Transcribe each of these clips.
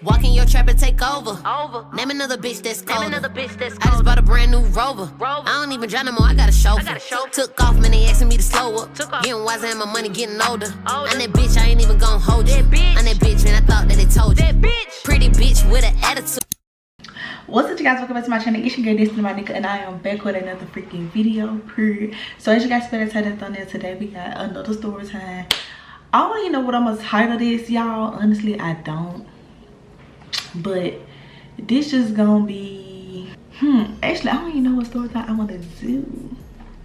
Walk in your trap and take over. Name another bitch that's colder. I just bought a brand new Rover. I don't even drive no more, I got a chauffeur. Took off, man, they asking me to slow up. Getting wiser and my money getting older. I'm that bitch, I ain't even gon' hold you. I'm that bitch, man, I thought that they told you. Pretty bitch with an attitude. What's up, you guys? Welcome back to my channel. It's your girl Destiny, my nigga, and I am back with another freaking video. Period. So as you guys better tell that thumbnail, today we got another story time. I don't even know what I'm gonna title this, y'all. Honestly, I don't. But this just gonna be actually I don't even know what story time I want to do.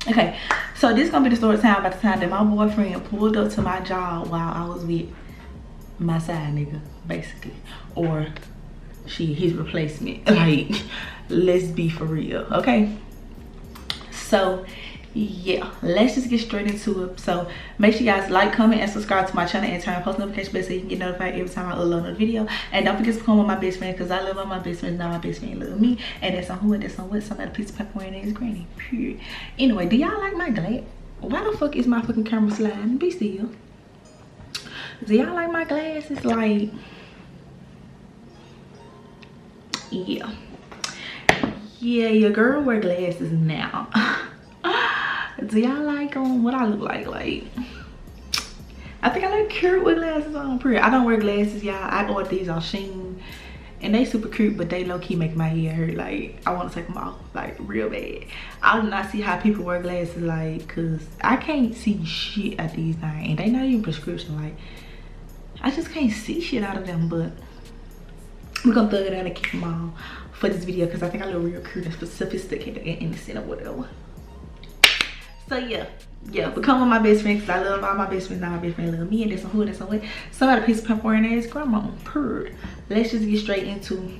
Okay, so this gonna be the story time about the time that my boyfriend pulled up to my job while I was with my side nigga, basically, or his replacement. Like, let's be for real, okay? So yeah, let's just get straight into it. So make sure you guys like, comment, and subscribe to my channel and turn post notification bell so you can get notified every time I upload a video. And don't forget to become one of my best friends, because I love all my best friends. Now my best friend love me, and that's on who and that's on what. Somebody piece of paper wearing his granny, period. Anyway, do y'all like my glass? Why the fuck is my fucking camera sliding? Be still. Do y'all like my glasses? Like, yeah, your girl wear glasses now. Do y'all like what I look like? Like, I think I look cute with glasses on. Pretty. I don't wear glasses, y'all. I bought these on Shein, and they super cute, but they low-key make my ear hurt. Like, I want to take them off, like, real bad. I do not see how people wear glasses, like, cause I can't see shit at these things, and they not even prescription. Like, I just can't see shit out of them. But we're gonna thug it out and keep them on for this video, because I think I look real cute and sophisticated and innocent or whatever. So yeah, become one of my best friends, because I love all my best friends. Now my best friend love me, and that's on who and that's on what. Somebody piece of paper wearing his grandma. Period. Let's just get straight into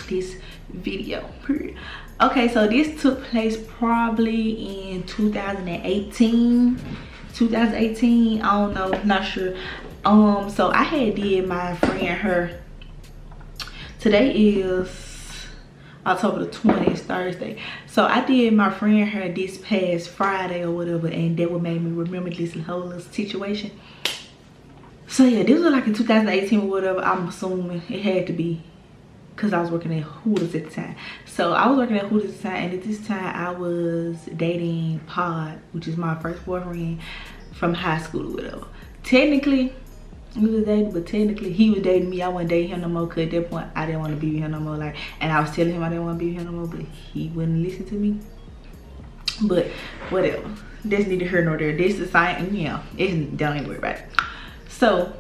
this video. Period. Okay, so this took place probably in 2018. I don't know, not sure. So I had did my friend her. Today is October the 20th, Thursday. So I did my friend her this past Friday or whatever, and that what made me remember this whole little situation. So yeah, this was like in 2018 or whatever. I'm assuming it had to be, because I was working at Hooters at the time. So I was working at Hooters at the time, and at this time I was dating Pod, which is my first boyfriend from high school or whatever. Technically we was dating, but technically he was dating me. I wasn't dating him no more, because at that point I didn't want to be with him no more. Like, and I was telling him I didn't want to be with him no more, but he wouldn't listen to me. But whatever, that's neither here nor there. This is something, you know, don't even worry about it. So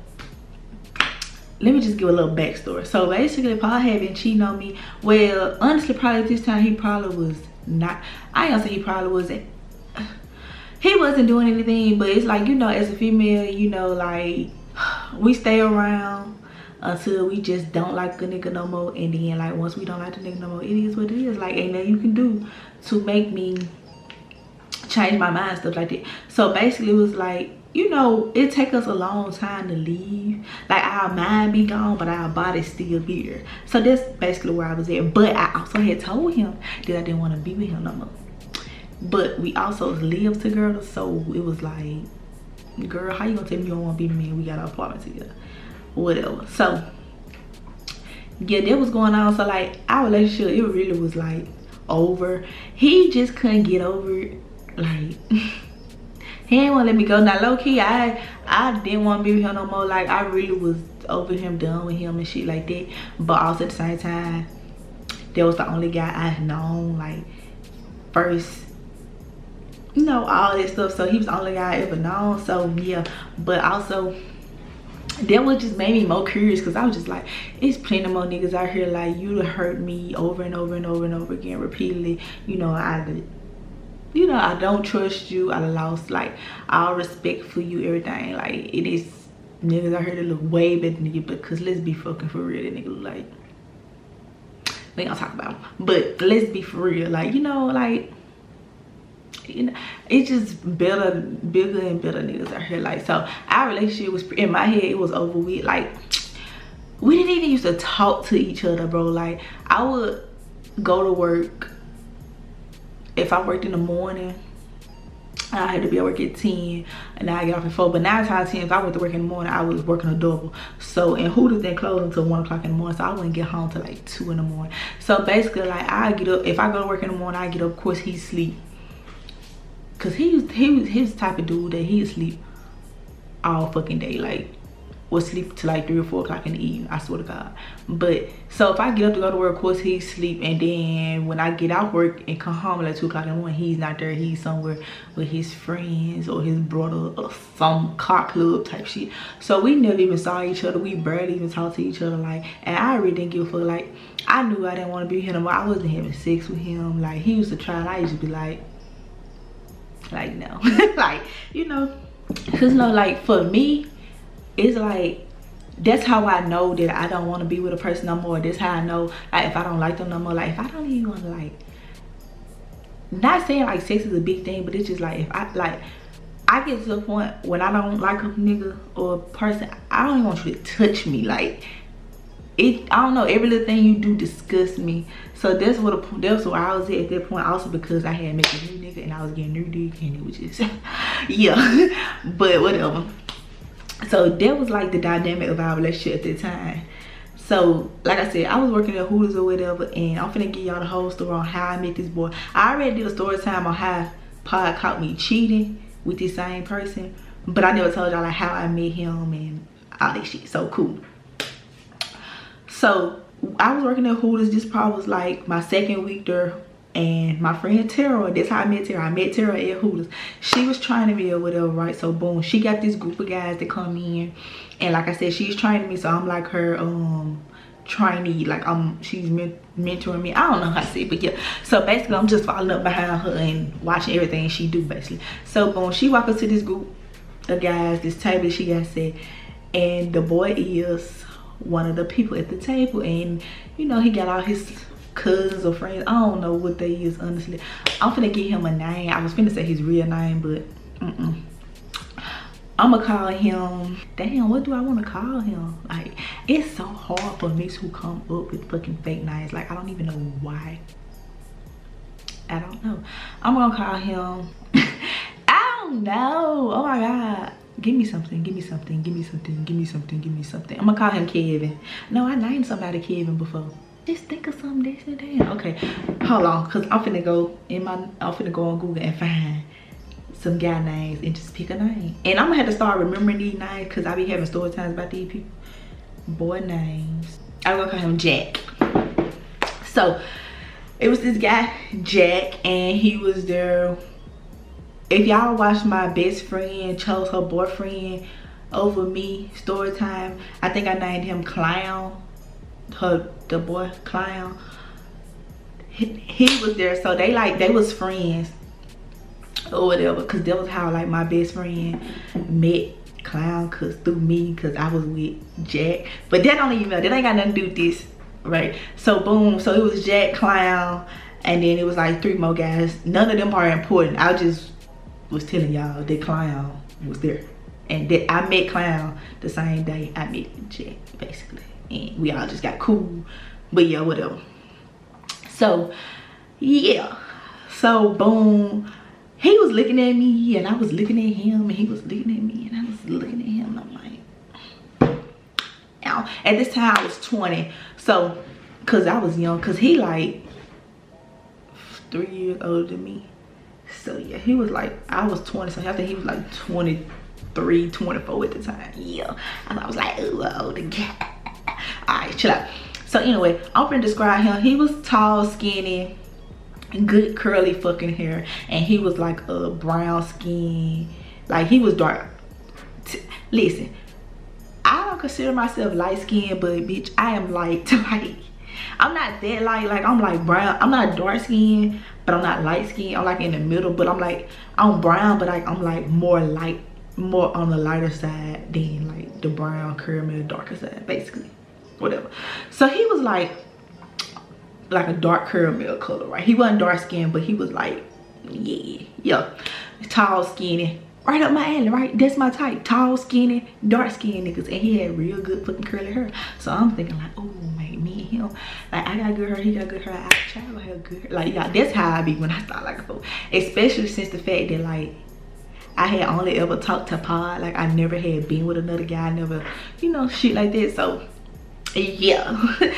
let me just give a little backstory. So basically, Paul had been cheating on me. Well, honestly, probably at this time he probably was not. I ain't gonna say he probably wasn't. He wasn't doing anything, but it's like, you know, as a female, you know, like, we stay around until we just don't like the nigga no more, and then like once we don't like the nigga no more, it is what it is. Like, ain't nothing you can do to make me change my mind, stuff like that. So basically it was like, you know, it take us a long time to leave. Like, our mind be gone, but our body's still here. So that's basically where I was at. But I also had told him that I didn't want to be with him no more. But we also lived together, so it was like, girl, how you gonna tell me you don't want to be with me and we got an apartment together? Whatever. So yeah, that was going on. So like, our relationship, it really was like over. He just couldn't get over it. Like, he didn't want to let me go. Now low-key, I didn't want to be with him no more. Like, I really was over him, done with him and shit like that. But also at the same time, that was the only guy I had known, like, first, you know, all that stuff. So he was the only guy I ever known. So yeah, but also that was just made me more curious, because I was just like, it's plenty more niggas out here like you to hurt me over and over and over and over again repeatedly. You know, I don't trust you. I lost like all respect for you, everything. Like, it is niggas out here that look way better than you, because let's be fucking for real, that nigga look like, we ain't gonna talk about him, but let's be for real. Like, you know, like, you know, it's just bigger and better niggas out here. Like, so our relationship was, in my head, it was over with. Like, we didn't even used to talk to each other, bro. Like, I would go to work. If I worked in the morning, I had to be at work at 10 and I get off at 4. But 9 times 10, if I went to work in the morning, I was working a double. So, and Hooters didn't close until 1 o'clock in the morning. So I wouldn't get home till like 2 in the morning. So basically, like, I get up, if I go to work in the morning, I get up, of course he sleep. Cause he was his type of dude that he'd sleep all fucking day. Like, would sleep till like 3 or 4 o'clock in the evening, I swear to God. But so if I get up to go to work, of course he sleep, and then when I get out work and come home at like 2 o'clock in the morning, he's not there. He's somewhere with his friends or his brother or some car club type shit. So we never even saw each other. We barely even talked to each other. Like, and I really didn't give a fuck. Like, I knew I didn't want to be with him. I wasn't having sex with him. Like, he used to try and I used to be like no. Like, you know, cause you know, like, for me, it's like, that's how I know that I don't want to be with a person no more. That's how I know, like, if I don't like them no more. Like, if I don't even want to, like, not saying like sex is a big thing, but it's just like, if I get to the point when I don't like a nigga or a person, I don't even want you to touch me. Like, I don't know, every little thing you do disgusts me. So that's what I was at that point, also because I had met a new nigga and I was getting new dick, and it was just yeah. But whatever. So that was like the dynamic of our relationship at the time. So like I said, I was working at Hooters or whatever, and I'm finna give y'all the whole story on how I met this boy. I already did a story time on how Pod caught me cheating with this same person, but I never told y'all like how I met him and all that shit. So cool. So I was working at Hooters. This probably was like my 2nd week there, and my friend Tara, that's how I met Tara. I met Tara at Hooters. She was training me or whatever, right? So boom, she got this group of guys that come in, and like I said, she's training me, so I'm like her trainee. Like, she's mentoring me. I don't know how to say it, but yeah. So basically, I'm just following up behind her and watching everything she do, basically. So boom, she walked up to this group of guys, this table that she got set, and the boy is one of the people at the table, and you know, he got all his cousins or friends. I don't know what they is, honestly. I'm finna give him a name. I was finna say his real name, but I'ma call him, damn, what do I want to call him? Like, it's so hard for me to come up with fucking fake names. Like, I don't even know why. I don't know. I'm gonna call him I don't know. Oh my God, give me something, give me something, give me something, give me something, give me something. I'm gonna call him Kevin. No, I named somebody Kevin before. Just think of something decent. Damn. Okay, hold on, cause I'm finna go on Google and find some guy names and just pick a name. And I'm gonna have to start remembering these names, cause I be having story times about these people. Boy names. I'm gonna call him Jack. So it was this guy Jack, and he was there. If y'all watch my best friend chose her boyfriend over me story time, I think I named him Clown. The boy Clown. He was there, so they was friends or whatever, cause that was how like my best friend met Clown, cause through me, cause I was with Jack. But that don't even matter. That ain't got nothing to do with this, right? So boom, so it was Jack, Clown, and then it was like 3 more guys. None of them are important. I just was telling y'all that Clown was there, and that I met Clown the same day I met Jack, basically, and we all just got cool. But yeah, whatever. So yeah, so boom, he was looking at me and I was looking at him, and he was looking at me and I was looking at him, and I'm like, now at this time I was 20, so cause I was young, cause he like 3 years older than me. So yeah, he was like, I was 20, so I think he was like 23, 24 at the time. Yeah, and I was like, ooh, older guy. All right, chill out. So anyway, I'm gonna describe him. He was tall, skinny, good curly fucking hair, and he was like a brown skin. Like, he was dark. Listen, I don't consider myself light skinned, but bitch, I am light. Like, I'm not that light. Like, I'm like brown. I'm not dark skinned, but I'm not light skinned. I'm like in the middle, but I'm brown, but like I'm like more on the lighter side than like the brown caramel darker side, basically. Whatever. So he was like a dark caramel color, right? He wasn't dark skinned, but he was like, yeah, tall, skinny, right up my alley, right? That's my type. Tall, skinny, dark skinned niggas, and he had real good fucking curly hair. So I'm thinking like, oh man, me and him, like, I got good hair, he got good hair, I child have good hair. Like, yeah, that's how I be when I start like a fool. Especially since the fact that like I had only ever talked to Pod. Like, I never had been with another guy. I never, you know, shit like that. So, yeah.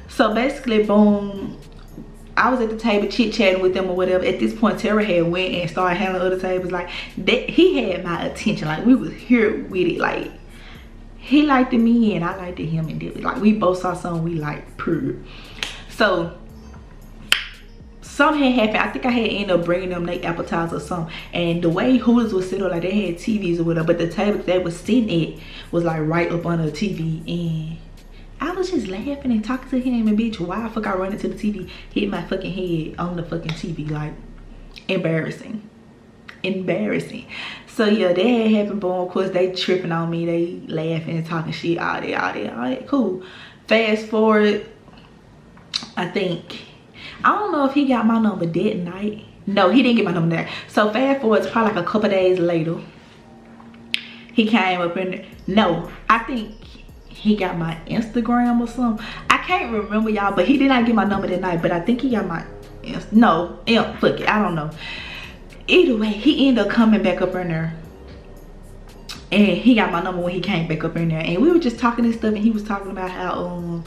So, basically, boom. I was at the table chit-chatting with them or whatever. At this point, Tara had went and started handling other tables. Like, that, he had my attention. Like, we was here with it. Like, he liked me and I liked him. And like, we both saw something we liked, period. So, something had happened. I think I had ended up bringing them their appetizer or something. And the way Hooters was sitting, like, they had TVs or whatever. But the table they was sitting at was, like, right up under the TV. And I was just laughing and talking to him, and bitch, why the fuck I run into the TV, hit my fucking head on the fucking TV, like, embarrassing. So yeah, that had happened, boom. Of course, they tripping on me, they laughing and talking shit, all that, cool. Fast forward, I think, I don't know if he got my number that night. No, he didn't get my number there. So fast forward, it's probably like a couple days later, he came up in there. No, I think he got my Instagram or something. I can't remember, y'all, but he did not get my number that night. But I think he got my no, yeah, fuck it, I don't know. Either way, he ended up coming back up in there, and he got my number when he came back up in there. And we were just talking and stuff, and he was talking about how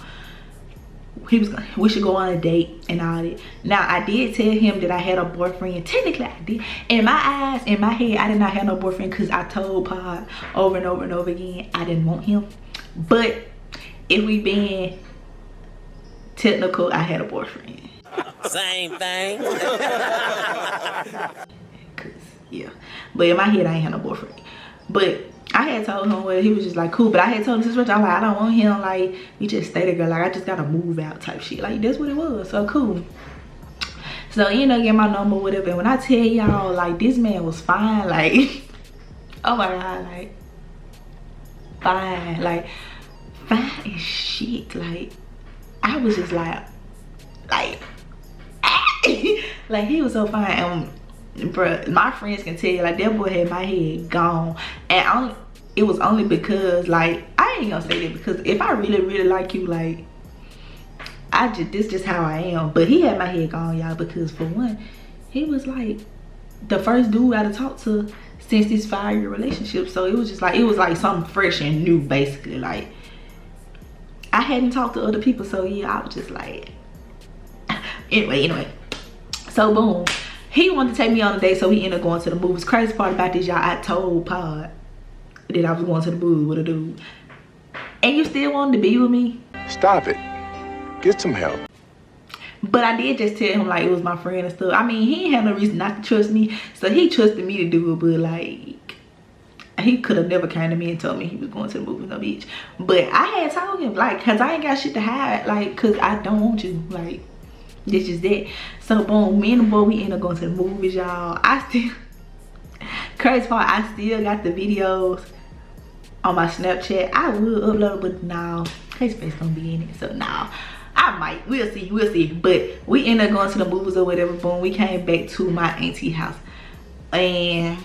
we should go on a date and all that. Now, I did tell him that I had a boyfriend. Technically, I did. In my eyes, in my head, I did not have no boyfriend, because I told Pod over and over and over again I didn't want him. But if we being technical, I had a boyfriend. Same thing. Yeah. But in my head, I ain't had no boyfriend. But I had told him, well, he was just like, cool. But I had told him, this is I'm like, I don't want him. Like, we just stay together. Like, I just gotta move out type shit. Like, that's what it was. So cool. So he ended up getting my number, whatever. And when I tell y'all, like, this man was fine. Like, oh my God, like, fine. Like, fine as shit. Like, I was just like like, he was so fine. And bruh, my friends can tell you, like, that boy had my head gone. And it was only because, like, I ain't gonna say that, because if I really like you, like, this just how I am. But he had my head gone, y'all, because for one, he was like the first dude I had talked to since this 5-year relationship. So it was just like, it was like something fresh and new, basically. Like, I hadn't talked to other people, so yeah, I was just like, anyway. So boom, he wanted to take me on a date, so he ended up going to the movies. Crazy part about this, y'all, I told Pod that I was going to the movies with a dude. And you still wanted to be with me? Stop it. Get some help. But I did just tell him, like, it was my friend and stuff. I mean, he ain't had no reason not to trust me, so he trusted me to do it. But like, he could have never came to me and told me he was going to the movies, no bitch. But I had told him, like, cause I ain't got shit to hide, like, cause I don't want you, like, this is that. So boom, me and the boy, we ended up going to the movies, y'all. Crazy part, I still got the videos on my Snapchat. I would upload it, but no, his face gonna be in it, so no. I might, we'll see. But we ended up going to the movies or whatever. Boom, we came back to my auntie house, and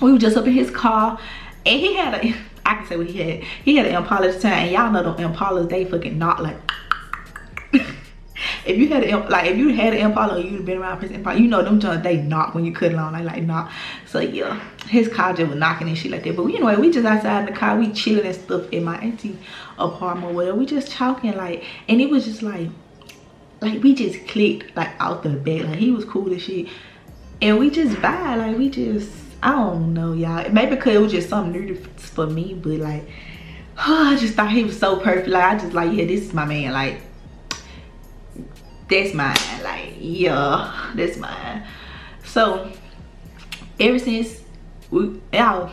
we were just up in his car, and he had a, I can say what he had an Impala at the time, and y'all know the Impalas, they fucking knock like if you had an Impala, you'd have been around Prince Impala, you know them joints, they knock when you cut it on, like knock. So yeah, his car just was knocking and shit like that. But anyway, we just outside in the car, we chilling and stuff in my auntie apartment or whatever. We just talking, like, and it was just like we just clicked, like, out the bed. Like, he was cool as shit, and we just vibe, like, we just, I don't know, y'all, maybe because it was just something new for me. But like, I just thought he was so perfect. Like, I just like, yeah, this is my man. Like, that's mine. Like, yeah, that's mine. So ever since whatever,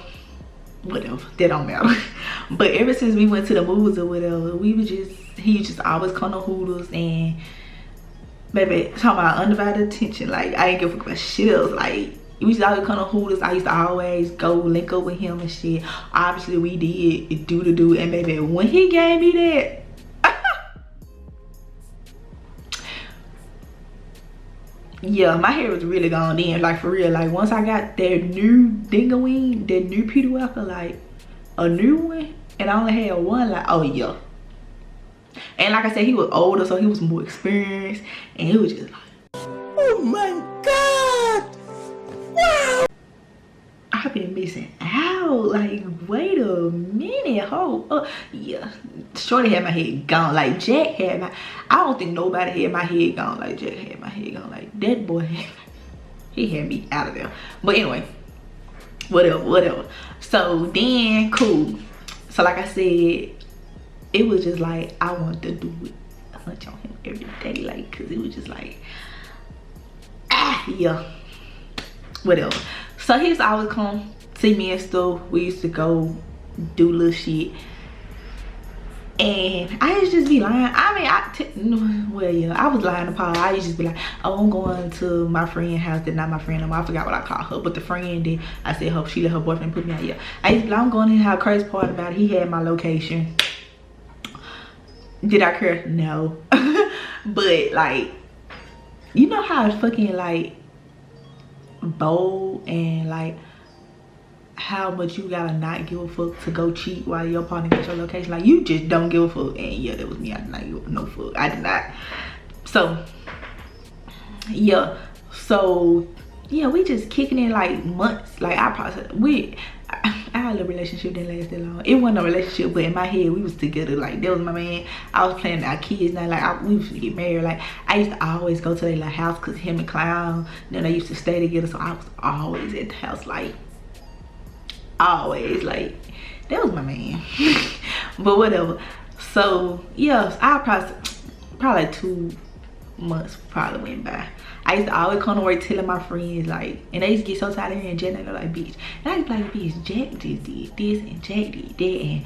that don't matter. But ever since we went to the movies or whatever, he just always come to Hooters, and baby, talking about undivided attention. Like, I ain't give a fuck about shit else. Like, we used to always come to Hooters. I used to always go link up with him and shit. Obviously we did do, and baby, when he gave me that, yeah, my hair was really gone in, like, for real. Like, once I got that new Dingaween, that new Peter Walker, like a new one, and I only had one, like, oh yeah. And like I said, he was older, so he was more experienced, and he was just like, oh my God, wow. I missing out. Like, wait a minute, yeah. Shorty had my head gone. Like, Jack had my, I don't think nobody had my head gone like Jack had my head gone. Like, that boy, he had me out of there. But anyway, whatever. So then, cool. So like I said, it was just like, I wanted to do it. Hunch on him every day, like, cause it was just like, yeah, whatever. So he used to always come see me and stuff. We used to go do little shit, and I used to just be lying. I mean, well, yeah, I was lying to Paul. I used to just be like, oh, I'm going to my friend's house. That's not my friend no more. I forgot what I called her, but the friend did. I said, hope she let her boyfriend put me out. Yeah, I used to be like, I'm going to have a crazy part about it. He had my location. Did I care? No. But like, you know how it's fucking like bold and like how much you gotta not give a fuck to go cheat while your partner gets your location. Like, you just don't give a fuck. And yeah, that was me. I did not give no fuck. I did not. So yeah, we just kicking in like months. Like, our little relationship didn't last that long. It wasn't a relationship, but in my head we was together. Like, that was my man. I was planning our kids now. Like, we used to get married. Like, I used to always go to their little house because him and Clown, then they used to stay together. So I was always at the house, like, always. Like, that was my man. But whatever. So yeah, I probably like 2 months probably went by. I used to always come to work telling my friends, like, and they used to get so tired of hearing Jack, and they're like, bitch. And I used to be like, bitch, Jack just did this and Jack did that, and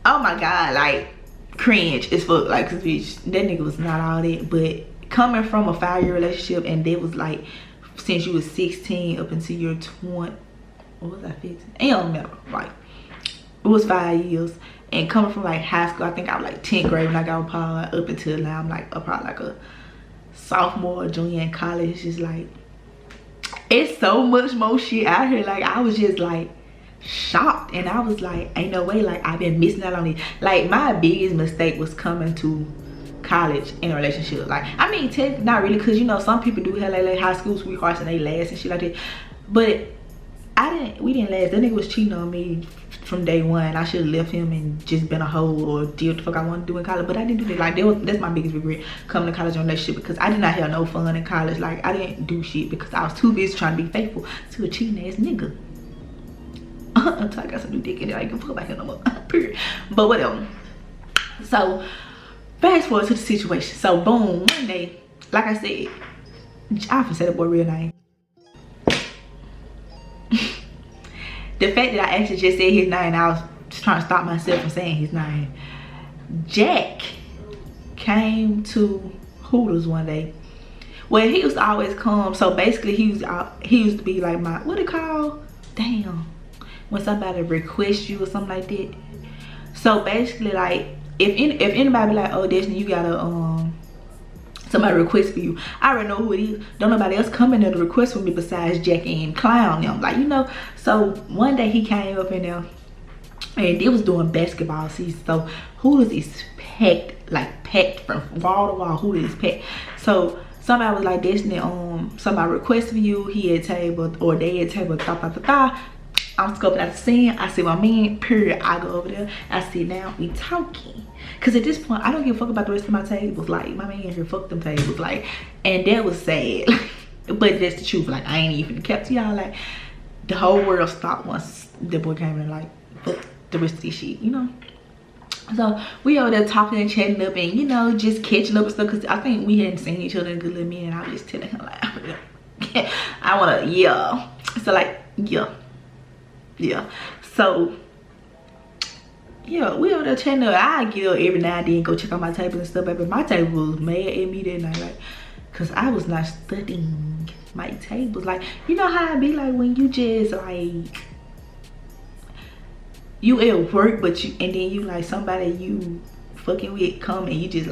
oh my god, like, cringe as fuck. Like, cause bitch, that nigga was not all that. But coming from a 5-year relationship, and that was like since you was 16 up until you're 20, what was I, 15? It don't matter. Like, it was 5 years. And coming from like high school, I think I was like 10th grade when I got with Paul, up until now I'm like probably like a sophomore or junior in college. It's just like, it's so much more shit out here. Like, I was just like shocked, and I was like, ain't no way, like, I've been missing out on it. Like, my biggest mistake was coming to college in a relationship. Like, I mean, not really, because you know some people do have like high school sweethearts and they last and shit like that, but we didn't last. That nigga was cheating on me from day one. I should have left him and just been a hoe or did what the fuck I wanted to do in college, but I didn't do that. Like, that's my biggest regret, coming to college in a relationship, because I did not have no fun in college. Like, I didn't do shit because I was too busy trying to be faithful to a cheating ass nigga. Until I got some new dick in it, I ain't gonna fuck about him no more. Period. But whatever. So fast forward to the situation. So boom, one day, like I said, I often say that boy real name. The fact that I actually just said his name, I was just trying to stop myself from saying his name. Jack came to Hooters one day. Well, he used to always come. So basically, he used to be like my, what it called? Damn. When somebody requests you or something like that. So basically, like, if anybody be like, oh, Destiny, you gotta somebody request for you, I already know who it is. Don't nobody else come in there to request for me besides Jackie and Clown them. Like, you know. So one day he came up in there, and they was doing basketball season. So Hooters is packed, like packed from wall to wall. Hooters is packed. So somebody was like, Destiny, somebody requested for you. He had table, or they had table, I'm scoping out the scene. I see my man, period. I go over there. I sit down. We talking. Because at this point, I don't give a fuck about the rest of my tables. Like, my man here, fuck them tables. Like, and that was sad. But that's the truth. Like, I ain't even kept y'all. Like, the whole world stopped once the boy came in. Like, fuck the rest of this shit, you know? So, we over there talking and chatting up and, you know, just catching up and stuff. Because I think we hadn't seen each other in a good little minute. And I was just telling him, like, I want to, yeah. So, like, yeah. So yeah, we over there chatting up. I get up every now and then, go check out my table and stuff, but my table was mad at me that night, like, cause I was not studying my tables. Like, you know how it be like when you just like, you at work, but and then you like somebody you fucking with come and you just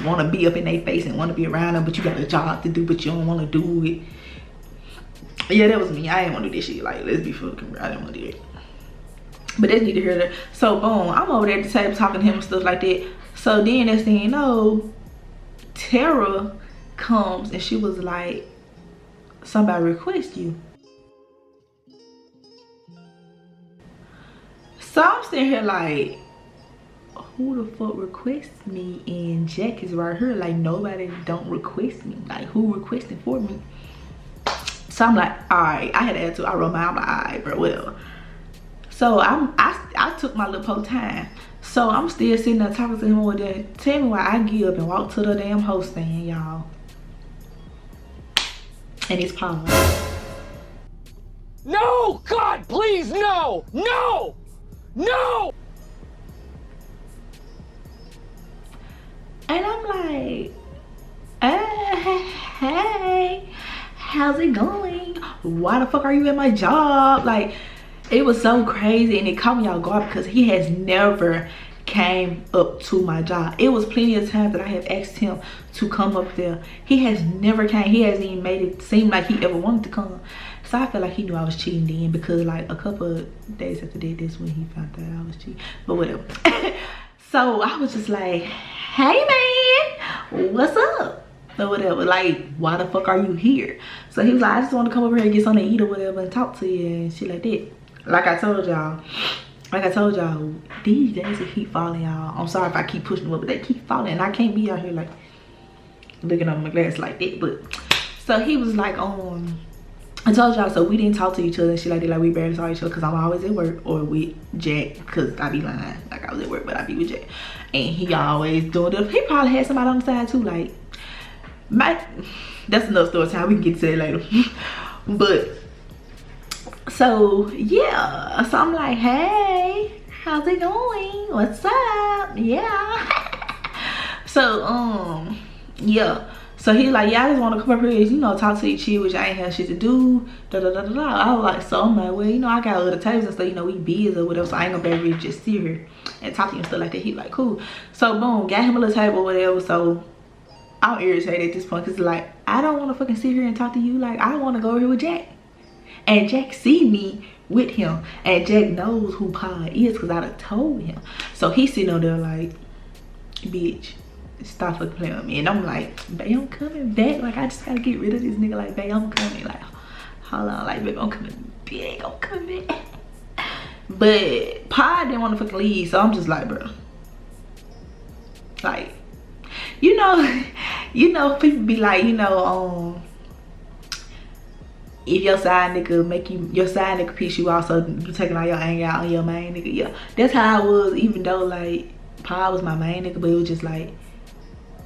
want to be up in their face and want to be around them, but you got a job to do, but you don't want to do it. Yeah, that was me. I didn't want to do this shit. Like, let's be fucking real. I didn't want to do it. But they need to hear that. So, boom. I'm over there at the table talking to him and stuff like that. So, then next thing you know, Tara comes and she was like, somebody request you. So I'm sitting here like, who the fuck requests me? And Jack is right here. Like, nobody don't request me. Like, who requesting for me? So I'm like, all right. I had an attitude. I wrote my, I'm like, all right, bro, whatever. So I took my little time. So I'm still sitting there talking to him over there. Tell me why I get up and walk to the damn host stand, y'all. And it's Paul. No! God, please, no! No! No! And I'm like, hey, how's it going? Why the fuck are you at my job? Like, it was so crazy, and it caught me off guard because he has never came up to my job. It was plenty of times that I have asked him to come up there. He has never came. He hasn't even made it seem like he ever wanted to come. So I felt like he knew I was cheating then, because like a couple of days after that, that's when he found out I was cheating. But whatever. So I was just like, hey man, what's up? Or whatever. Like, why the fuck are you here? So he was like, I just want to come over here and get something to eat or whatever and talk to you and shit like that. Like I told y'all, these days they keep falling, y'all. I'm sorry if I keep pushing them up, but they keep falling, and I can't be out here like looking over my glass like that. But so he was like, I told y'all, so we didn't talk to each other and shit like that. Like, we barely saw each other because I'm always at work or with Jack, because I be lying. Like, I was at work, but I be with Jack, and he always doing it. He probably had somebody on the side too. Like, that's another story time. We can get to that later. But so yeah, so I'm like, hey, how's it going? What's up? Yeah. So yeah, so he's like, yeah, I just want to come up here, you know, talk to you, chill, which I ain't have shit to do, da da da da da. I was like, so I'm like, well, you know, I got other tables and stuff, you know, we busy or whatever, so I ain't gonna be able to just sit here and talk to you and stuff like that. He like, cool. So boom, got him a little table or whatever. So I'm irritated at this point, because like, I don't want to fucking sit here and talk to you. Like, I want to go over here with Jack. And Jack see me with him, and Jack knows who Pa is because I done told him. So he's sitting over there like, bitch, stop fucking playing with me. And I'm like, babe, I'm coming back. Like, I just gotta get rid of this nigga. Like, babe, I'm coming. Like, hold on, like, babe, I'm coming back. I'm coming back. But Pa didn't want to fucking leave, so I'm just like, bro, like, you know, people be like, you know, if your side nigga piss you off, so you taking all your anger out on your main nigga. Yeah, that's how I was, even though like Pa was my main nigga, but it was just like,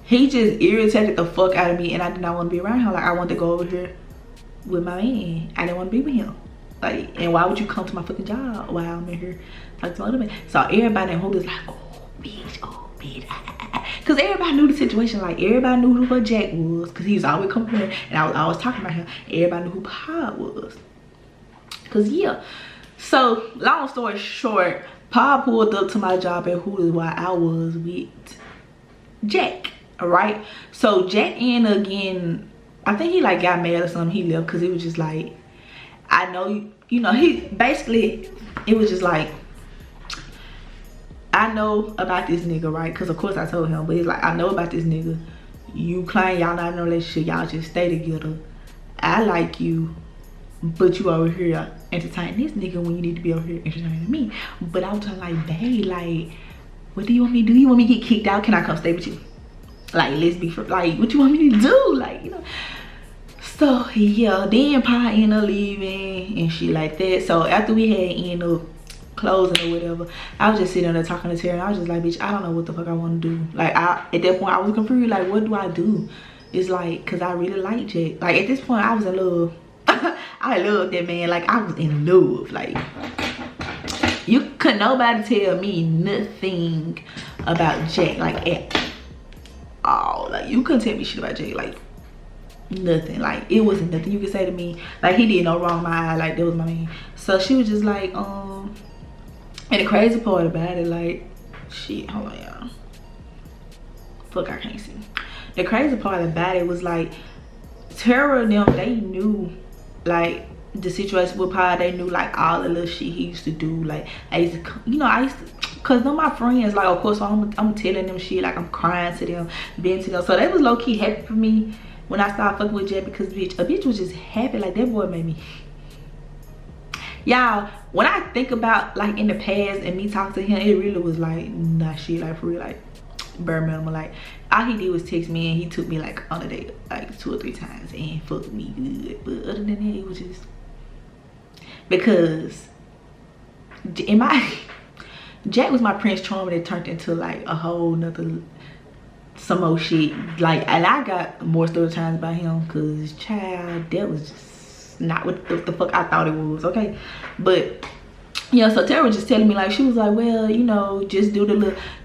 he just irritated the fuck out of me, and I did not want to be around him. Like, I wanted to go over here with my man. I didn't want to be with him. Like, and why would you come to my fucking job while I'm in here like some other man? So everybody in who was like, oh bitch, because everybody knew the situation. Like, everybody knew who Jack was, because he was always coming here, and I was always talking about him. Everybody knew who Pa was, because yeah. So long story short, Pa pulled up to my job at Hooters while I was with Jack. All right, so Jack ended again. I think he like got mad or something. He left because it was just like, I know, you know, he basically, it was just like, I know about this nigga, right? Because of course I told him, but he's like, I know about this nigga. You claim y'all not in a relationship, y'all just stay together. I like you, but you over here entertaining this nigga when you need to be over here entertaining me. But I was telling like, babe, like, what do you want me to do? You want me to get kicked out? Can I come stay with you? Like, let's be for, like, what you want me to do? Like, you know. So yeah, then Pa ended up leaving and shit like that. So after we had ended up closing or whatever, I was just sitting there talking to Terry, and I was just like, bitch, I don't know what the fuck I want to do. Like, at that point I was confused, like, what do I do? It's like, because I really like Jack. Like, at this point I was in love. I loved that man. Like, I was in love. Like, you could nobody tell me nothing about Jack, like, at all. Like, you couldn't tell me shit about Jack, like, nothing. Like, it wasn't nothing you could say to me. Like, he did no wrong my eye. Like, that was my man. So she was just like, and the crazy part about it, like, shit, hold on, y'all. Fuck, I can't see. The crazy part about it was like, Tara and them, they knew, like, the situation with Pa. They knew, like, all the little shit he used to do. Like, I used to, you know, cause them my friends, like, of course, so I'm telling them shit, like, I'm crying to them, being to them. So they was low-key happy for me when I started fucking with Jack, because bitch, a bitch was just happy. Like, that boy made me, Y'all, when I think about like in the past and me talking to him, it really was like nah shit, like for real, like bare minimum. Like all he did was text me, and he took me like on a date like 2 or 3 times and fucked me good. But other than that, it was just because in my Jack was my Prince Charming that turned into like a whole nother some more shit. Like, and I got more story times about him because child, that was just not what the fuck I thought it was. Okay, but yeah, so Tara was just telling me, like, she was like, well, you know, just do the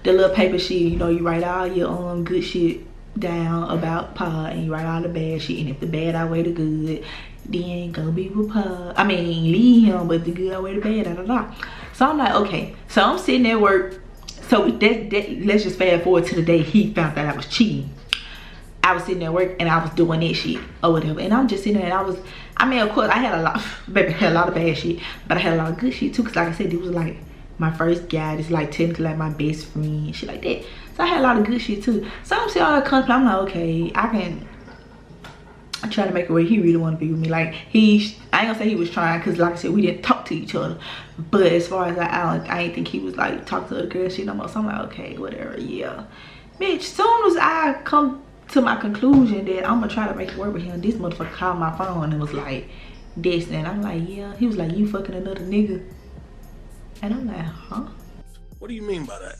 little paper shit, you know, you write all your good shit down about Pa, and you write all the bad shit, and if the bad outweigh the good, then go be with Pa. I mean, leave him, but the good outweigh the bad, da da da. So I'm like, okay. So I'm sitting at work. So let's just fast forward to the day he found out I was cheating. I was sitting at work and I was doing that shit or whatever, and I'm just sitting there, and I mean, of course, I had a lot, baby, I had a lot of bad shit, but I had a lot of good shit too, because like I said, it was like my first guy. It's like technically like my best friend, shit like that. So I had a lot of good shit too. So I'm sitting on the company, I'm like, okay, I try to make it where he really want to be with me. Like, I ain't gonna say he was trying, because like I said, we didn't talk to each other, but as far as I ain't think he was like talking to other girls shit no more. So I'm like, okay, whatever, yeah. Bitch, soon as I come to my conclusion that I'm gonna try to make it work with him, this motherfucker called my phone and was like this, and I'm like, yeah. He was like, you fucking another nigga, and I'm like, huh? What do you mean by that?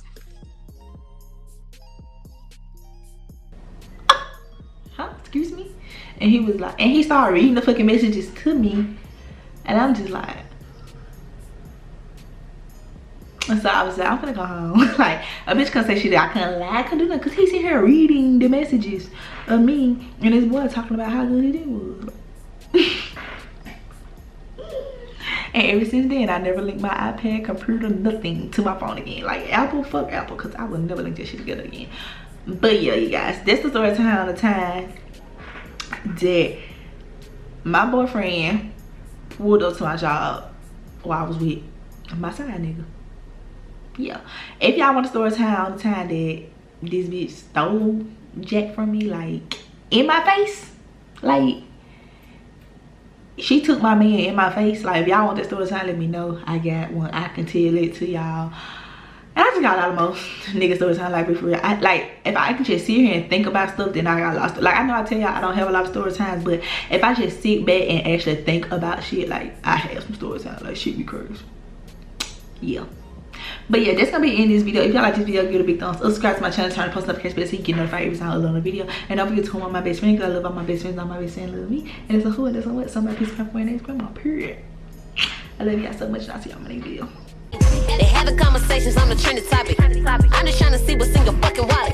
Huh? Excuse me? And he was like, and he started reading the fucking messages to me, and I'm just like, and so I was like, I'm gonna go home. Like, a bitch can't say shit that I couldn't lie, I couldn't do nothing, because he's in here reading the messages of me and this boy talking about how good it was. And ever since then, I never linked my iPad, computer, nothing to my phone again. Like, Apple, fuck Apple, because I would never link that shit together again. But yeah, you guys, that's the story time of the time that my boyfriend pulled up to my job while I was with my side nigga. Yeah, if y'all want a story time on the time that this bitch stole Jack from me, like in my face, like she took my man in my face. Like, if y'all want that story time, let me know. I got one, I can tell it to y'all. And I just got a lot of most nigga story time, like, for real. Like, if I can just sit here and think about stuff, then I got lost. Like, I know I tell y'all I don't have a lot of story times, but if I just sit back and actually think about shit, like, I have some story time. Like, shit be crazy. Yeah. But yeah, that's gonna be in this video. If y'all like this video, give it a big thumbs up, subscribe to my channel, turn on post notifications bell so you get notified every time I upload a video. And don't forget to home on my best friend, because I love all my best friends, all my best friends love me. And it's a who and it's a what, somebody piece of my friend, grandma, period. I love y'all so much, and I'll see y'all in my next video. They having conversations on the trending topic. I'm just trying to see what's in your fucking wallet.